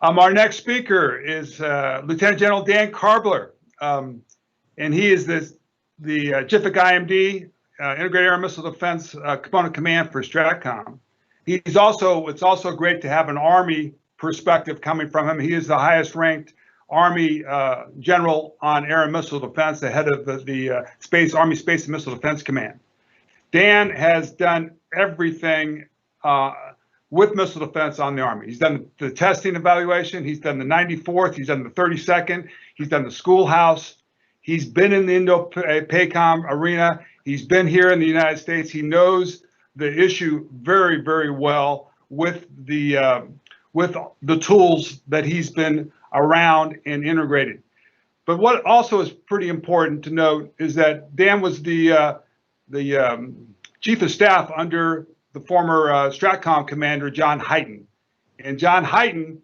Our next speaker is Lieutenant General Dan Karbler, and he is the JIFIC IMD, Integrated Air and Missile Defense Component Command for STRATCOM. It's also great to have an Army perspective coming from him. He is the highest ranked Army general on air and missile defense, the head of the Army Space and Missile Defense Command. Dan has done everything with missile defense on the Army. He's done the testing evaluation. He's done the 94th. He's done the 32nd. He's done the schoolhouse. He's been in the Indo-PACOM arena. He's been here in the United States. He knows the issue very, very well with the tools that he's been around and integrated. But what also is pretty important to note is that Dan was the chief of staff under the former STRATCOM commander, John Hyten. And John Hyten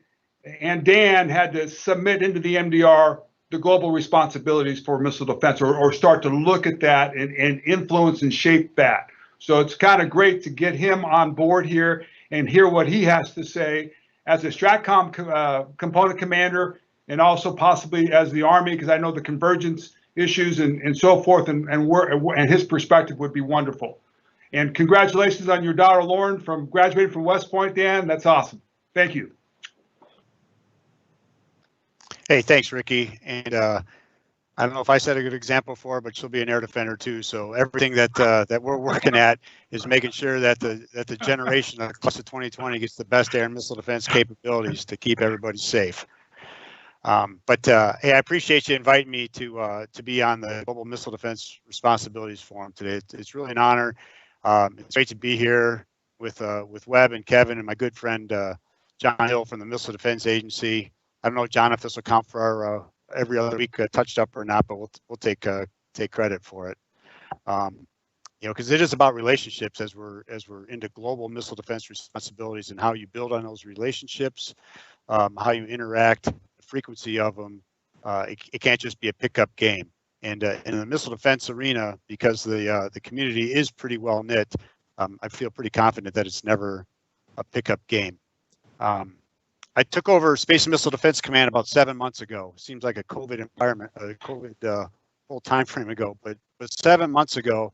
and Dan had to submit into the MDR the global responsibilities for missile defense, or start to look at that and influence and shape that. So it's kind of great to get him on board here and hear what he has to say as a STRATCOM component commander, and also possibly as the Army, because I know the convergence issues and so forth, and his perspective would be wonderful. And congratulations on your daughter Lauren graduating from West Point, Dan. That's awesome. Thank you. Hey, thanks, Ricky. And I don't know if I set a good example for her, but she'll be an air defender too. So everything that we're working at is making sure that the generation of the class of 2020 gets the best air and missile defense capabilities to keep everybody safe. Hey, I appreciate you inviting me to be on the Global Missile Defense Responsibilities Forum today. It's really an honor. It's great to be here with Webb and Kevin and my good friend John Hill from the Missile Defense Agency. I don't know, John, if this will count for our every other week touched up or not, but we'll take credit for it. Because it is about relationships as we're into global missile defense responsibilities, and how you build on those relationships, how you interact, the frequency of them. It can't just be a pickup game. And in the missile defense arena, because the community is pretty well knit, I feel pretty confident that it's never a pickup game. I took over Space and Missile Defense Command about 7 months ago. Seems like a COVID environment, a COVID whole time frame ago, but 7 months ago,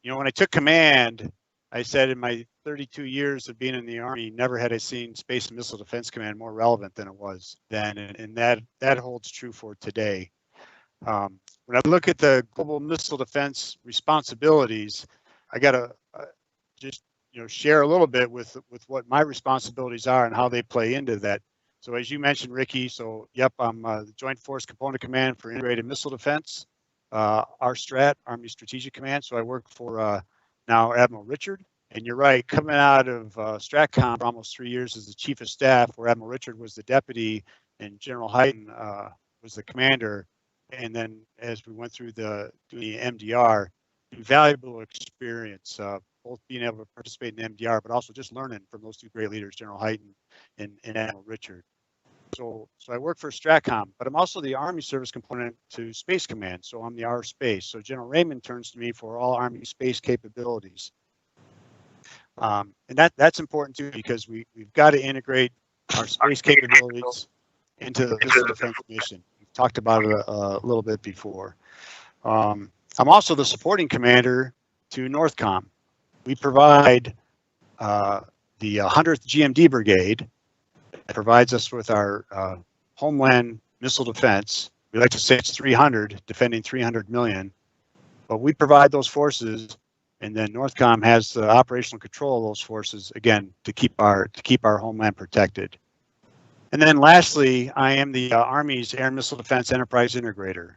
when I took command, I said in my 32 years of being in the Army, never had I seen Space and Missile Defense Command more relevant than it was then, and that holds true for today. When I look at the global missile defense responsibilities, I gotta just share a little bit with what my responsibilities are and how they play into that. So as you mentioned, Ricky, I'm the Joint Force Component Command for Integrated Missile Defense, RSTRAT, Army Strategic Command. So I work for now Admiral Richard. And you're right, coming out of STRATCOM for almost 3 years as the Chief of Staff, where Admiral Richard was the deputy and General Hyten was the commander. And then as we went through the MDR, invaluable experience, both being able to participate in the MDR, but also just learning from those two great leaders, General Hyten and Admiral Richard. So I work for STRATCOM, but I'm also the Army Service Component to Space Command. So I'm the R Space. So General Raymond turns to me for all Army space capabilities. And that's important too, because we've got to integrate our space capabilities into the missile defense mission. We've talked about it a little bit before. I'm also the supporting commander to NORTHCOM. We provide the 100th GMD Brigade. It provides us with our homeland missile defense. We like to say it's 300, defending 300 million. But we provide those forces, and then NORTHCOM has the operational control of those forces, again, to keep our homeland protected. And then lastly, I am the Army's Air and Missile Defense Enterprise Integrator.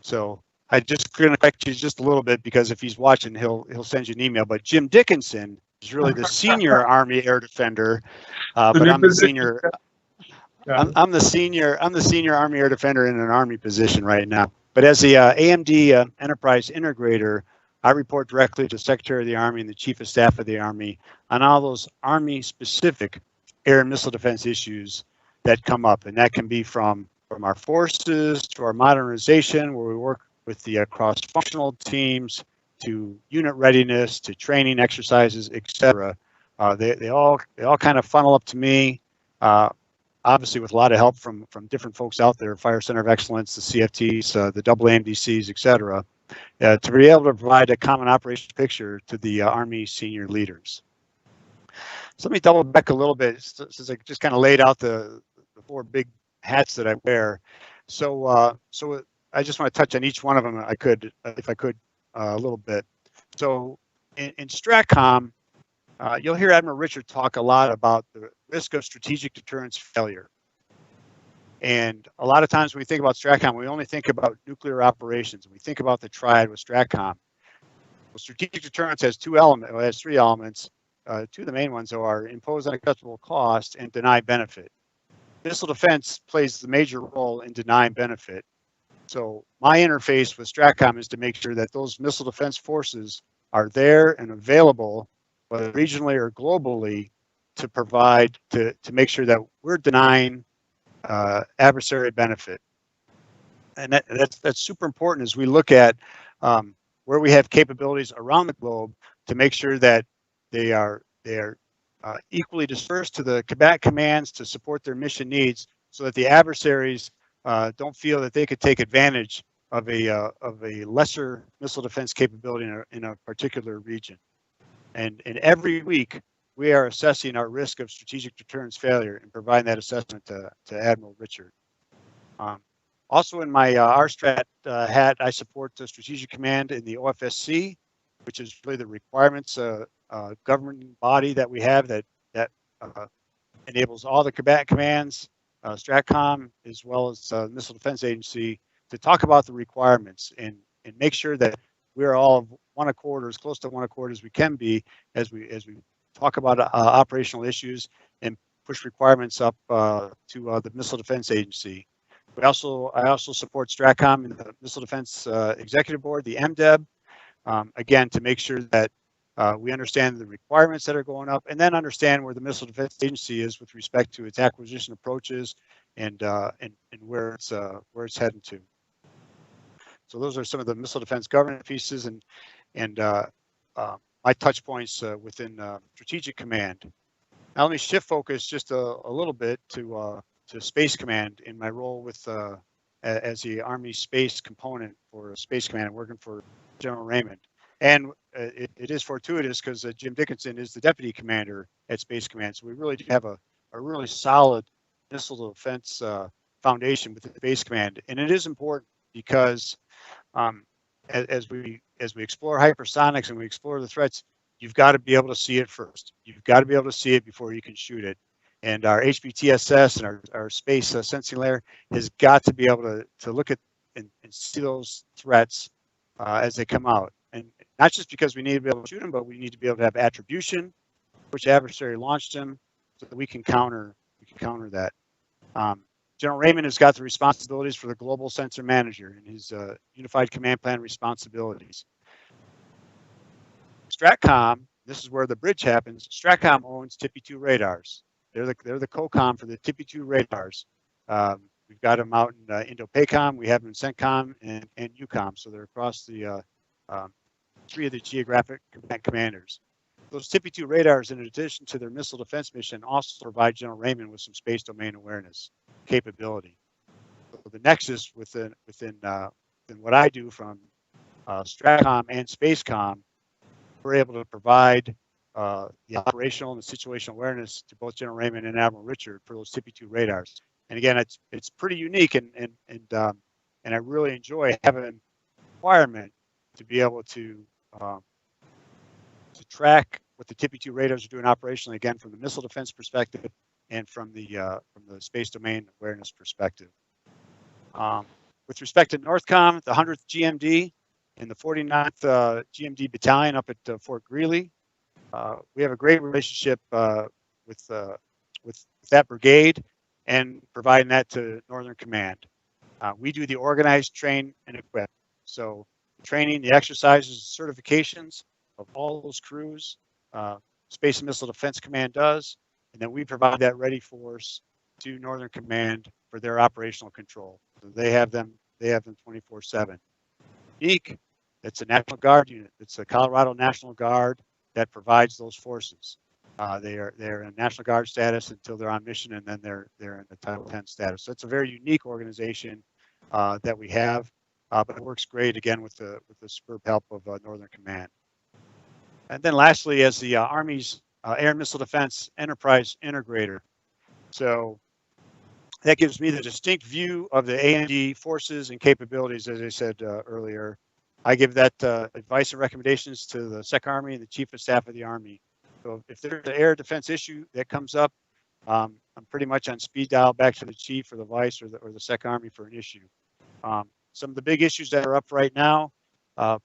So I just going to correct you just a little bit, because if he's watching, he'll send you an email. But Jim Dickinson is really the senior Army air defender, but I'm the senior. I'm the senior Army air defender in an Army position right now. But as the AMD Enterprise Integrator, I report directly to the Secretary of the Army and the Chief of Staff of the Army on all those Army-specific air and missile defense issues that come up, and that can be from our forces to our modernization, where we work with the cross-functional teams, to unit readiness, to training exercises, etc. They all kind of funnel up to me. obviously with a lot of help from different folks out there, Fire Center of Excellence, the CFTs, the AMDCs, et cetera, to be able to provide a common operations picture to the Army senior leaders. So let me double back a little bit, since I just kind of laid out the 4 big hats that I wear. So so I just want to touch on each one of them, if I could, a little bit. So in STRATCOM, you'll hear Admiral Richard talk a lot about the risk of strategic deterrence failure. And a lot of times when we think about STRATCOM, we only think about nuclear operations. We think about the triad with STRATCOM. Well, strategic deterrence has 3 elements. 2 of the main ones are impose unacceptable cost and deny benefit. Missile defense plays the major role in denying benefit. So my interface with STRATCOM is to make sure that those missile defense forces are there and available, whether regionally or globally, to provide, to make sure that we're denying adversary benefit. And that's super important as we look at where we have capabilities around the globe to make sure that they are equally dispersed to the combat commands to support their mission needs, so that the adversaries don't feel that they could take advantage of a lesser missile defense capability in a particular region. And every week we are assessing our risk of strategic deterrence failure and providing that assessment to Admiral Richard. Also in my RSTRAT hat, I support the Strategic Command in the OFSC, which is really the requirements governing body that we have that enables all the combat commands, STRATCOM, as well as the Missile Defense Agency, to talk about the requirements and make sure that we're all of one accord, or as close to one accord as we can be, as we talk about operational issues and push requirements up to the Missile Defense Agency. I also support STRATCOM in the Missile Defense Executive Board, the MDEB, again, to make sure that we understand the requirements that are going up, and then understand where the Missile Defense Agency is with respect to its acquisition approaches and where it's heading to. So those are some of the missile defense governance pieces and my touch points within Strategic Command. Now let me shift focus just a little bit to Space Command in my role with as the Army Space component for Space Command and working for General Raymond. And it is fortuitous because Jim Dickinson is the deputy commander at Space Command. So we really do have a really solid missile defense foundation within Space Command. And it is important because as we explore hypersonics and we explore the threats, you've got to be able to see it first. You've got to be able to see it before you can shoot it. And our HBTSS and our space sensing layer has got to be able to look at and see those threats as they come out. And not just because we need to be able to shoot them, but we need to be able to have attribution, which adversary launched them, so that we can counter that. General Raymond has got the responsibilities for the global sensor manager and his unified command plan responsibilities. STRATCOM, this is where the bridge happens. STRATCOM owns TPY-2 radars. They're the COCOM for the TPY-2 radars. We've got them out in Indo-PACOM, we have them in CENTCOM and EUCOM, so they're across the 3 of the geographic commanders. Those TPY-2 radars, in addition to their missile defense mission, also provide General Raymond with some space domain awareness capability. So the nexus within what I do from STRATCOM and SpaceCom, we're able to provide the operational and the situational awareness to both General Raymond and Admiral Richard for those TPY-2 radars. And again, it's pretty unique, and I really enjoy having a requirement to be able to track what the TPY-2 radars are doing operationally, again from the missile defense perspective and from the space domain awareness perspective. With respect to NORTHCOM, the 100th GMD and the 49th GMD Battalion up at Fort Greely, we have a great relationship with that brigade and providing that to Northern Command. We do the organize, train, and equip. So training, the exercises, certifications of all those crews, Space and Missile Defense Command does, and then we provide that ready force to Northern Command for their operational control. So they have them 24/7. Unique, it's a National Guard unit. It's a Colorado National Guard that provides those forces. They're in National Guard status until they're on mission, and then they're in the Title 10 status. So it's a very unique organization that we have, but it works great again with the superb help of Northern Command. And then lastly, as the Army's Air and Missile Defense Enterprise Integrator. So that gives me the distinct view of the AMD forces and capabilities, as I said earlier. I give that advice and recommendations to the Sec Army and the Chief of Staff of the Army. So if there's an air defense issue that comes up, I'm pretty much on speed dial back to the Chief or the Vice or the Sec Army for an issue. Some of the big issues that are up right now,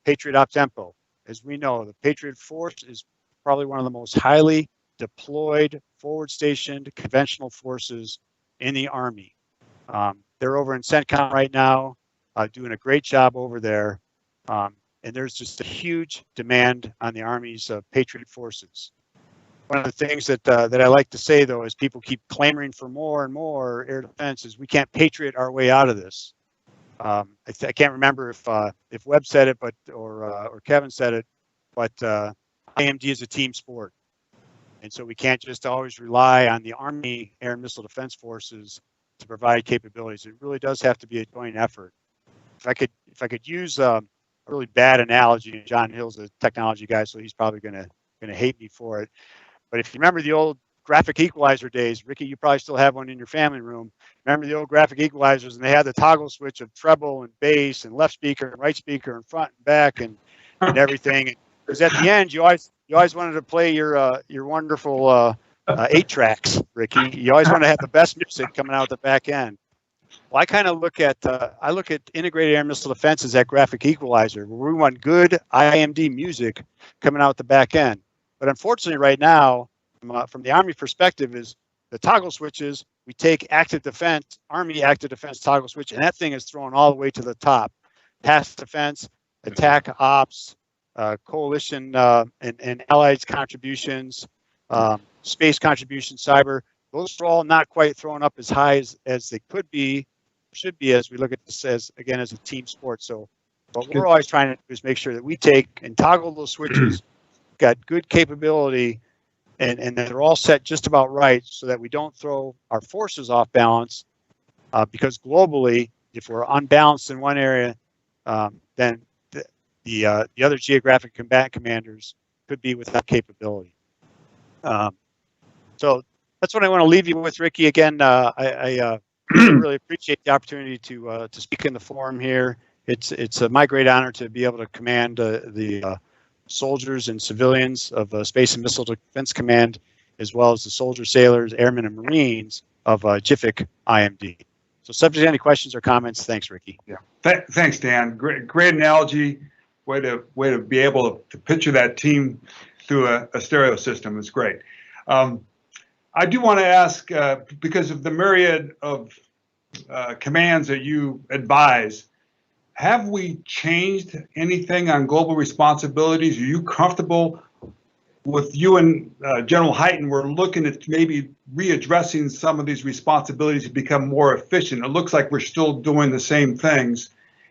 Patriot Op Tempo. As we know, the Patriot Force is probably one of the most highly deployed, forward-stationed, conventional forces in the Army. They're over in CENTCOM right now, doing a great job over there. And there's just a huge demand on the Army's Patriot forces. One of the things that I like to say, though, is people keep clamoring for more and more air defense, is we can't Patriot our way out of this. I can't remember if Webb said it, or Kevin said it, but AMD is a team sport, and so we can't just always rely on the Army Air and Missile Defense Forces to provide capabilities. It really does have to be a joint effort. If I could use a really bad analogy, John Hill's a technology guy, so he's probably gonna hate me for it. But if you remember the old graphic equalizer days, Ricky, you probably still have one in your family room. Remember the old graphic equalizers, and they had the toggle switch of treble and bass and left speaker and right speaker and front and back and everything. Because at the end, you always wanted to play your wonderful 8 tracks, Ricky. You always want to have the best music coming out the back end. Well, I kind of look at integrated air and missile defense as that graphic equalizer, where we want good IMD music coming out the back end. But unfortunately, right now, from the Army perspective, is the toggle switches. We take active defense, Army active defense toggle switch, and that thing is thrown all the way to the top. Task defense, attack ops, coalition and allied contributions, space contributions, cyber. Those are all not quite thrown up as high as they could be, should be, as we look at this as a team sport. So what we're always trying to do is make sure that we take and toggle those switches, got good capability, and that they're all set just about right, so that we don't throw our forces off balance. Because globally, if we're unbalanced in one area, then the other geographic combatant commanders could be without capability. So that's what I want to leave you with, Ricky. Again, I really appreciate the opportunity to speak in the forum here. It's my great honor to be able to command the soldiers and civilians of Space and Missile Defense Command, as well as the soldiers, sailors, airmen, and Marines of JFIC IMD. So subject to any questions or comments, thanks, Ricky. Yeah, thanks, Dan. Great analogy. Way to be able to picture that team through a stereo system is great. I do want to ask, because of the myriad of commands that you advise, have we changed anything on global responsibilities? Are you comfortable with you and General Hyten? We're looking at maybe readdressing some of these responsibilities to become more efficient. It looks like we're still doing the same things.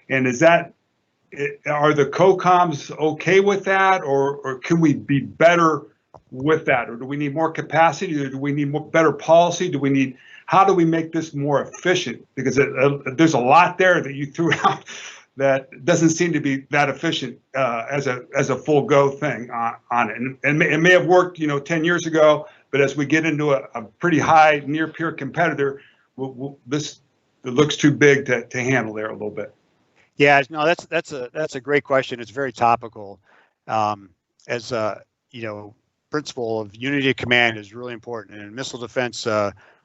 And are the COCOMs okay with that, or can we be better with that? Or do we need more capacity, or do we need better policy? How do we make this more efficient? Because there's a lot there that you threw out that doesn't seem to be that efficient as a full go thing on it. And it may have worked, 10 years ago, but as we get into a pretty high near peer competitor, it looks too big to handle there a little bit. Yeah, no, that's a great question. It's very topical. Principle of unity of command is really important. And in missile defense,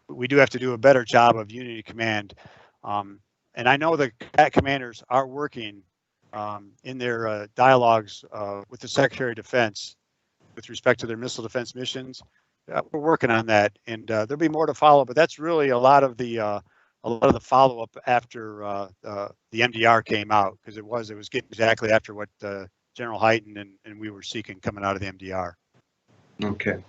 we do have to do a better job of unity of command. And I know the commanders are working in their dialogues with the Secretary of Defense with respect to their missile defense missions. We're working on that, and there'll be more to follow. But that's really a lot of the follow-up after the MDR came out, because it was getting exactly after what General Hyten and we were seeking coming out of the MDR. Okay.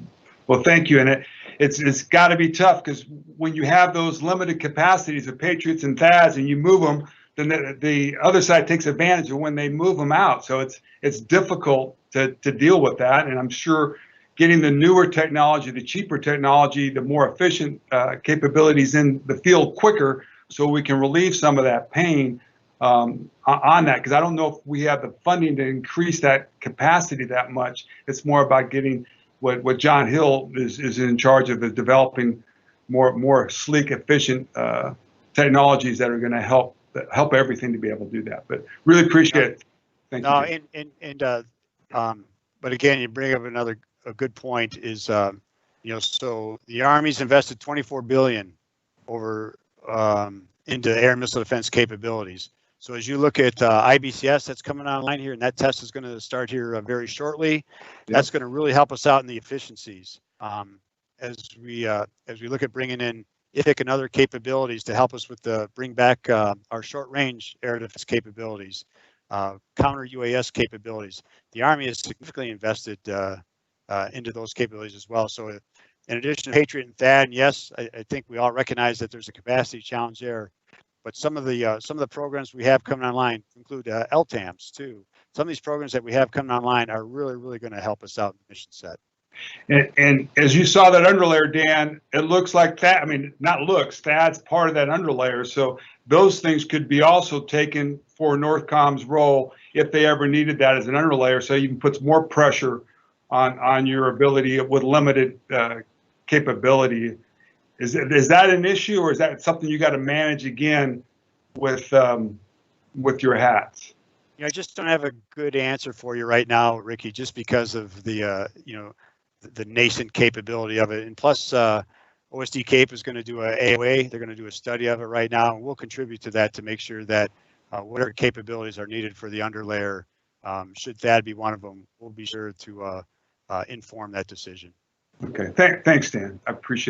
Well, thank you. And it's got to be tough, because when you have those limited capacities of Patriots and THAADs and you move them, then the other side takes advantage of when they move them out. So it's difficult to deal with that. And I'm sure getting the newer technology, the cheaper technology, the more efficient capabilities in the field quicker, so we can relieve some of that pain on that. Because I don't know if we have the funding to increase that capacity that much. It's more about getting what John Hill is in charge of, is developing more sleek, efficient technologies that are going to help everything to be able to do that. But really appreciate it. Thank you. But again, you bring up a good point is, so the Army's invested $24 billion over into air and missile defense capabilities. So as you look at IBCS, that's coming online here, and that test is going to start here very shortly. Yep. That's going to really help us out in the efficiencies as we look at bringing in IFIC and other capabilities to help us with bring back our short-range air defense capabilities, counter UAS capabilities. The Army has significantly invested into those capabilities as well. So in addition to Patriot and THAAD, and yes, I think we all recognize that there's a capacity challenge there. But some of the programs we have coming online include LTAMs too. Some of these programs that we have coming online are really, really going to help us out in the mission set. And as you saw that underlayer, Dan, it looks like that. I mean, not looks. THAAD's part of that underlayer. So those things could be also taken for Northcom's role if they ever needed that as an underlayer. So you can put more pressure on your ability with limited capability. Is that an issue, or is that something you got to manage again with your hats? I just don't have a good answer for you right now, Ricky, just because of the the nascent capability of it. And plus, OSD Cape is going to do a AOA. They're going to do a study of it right now, and we'll contribute to that to make sure that whatever capabilities are needed for the underlayer, should THAAD be one of them, we'll be sure to inform that decision. Okay, thanks, Dan. I appreciate it.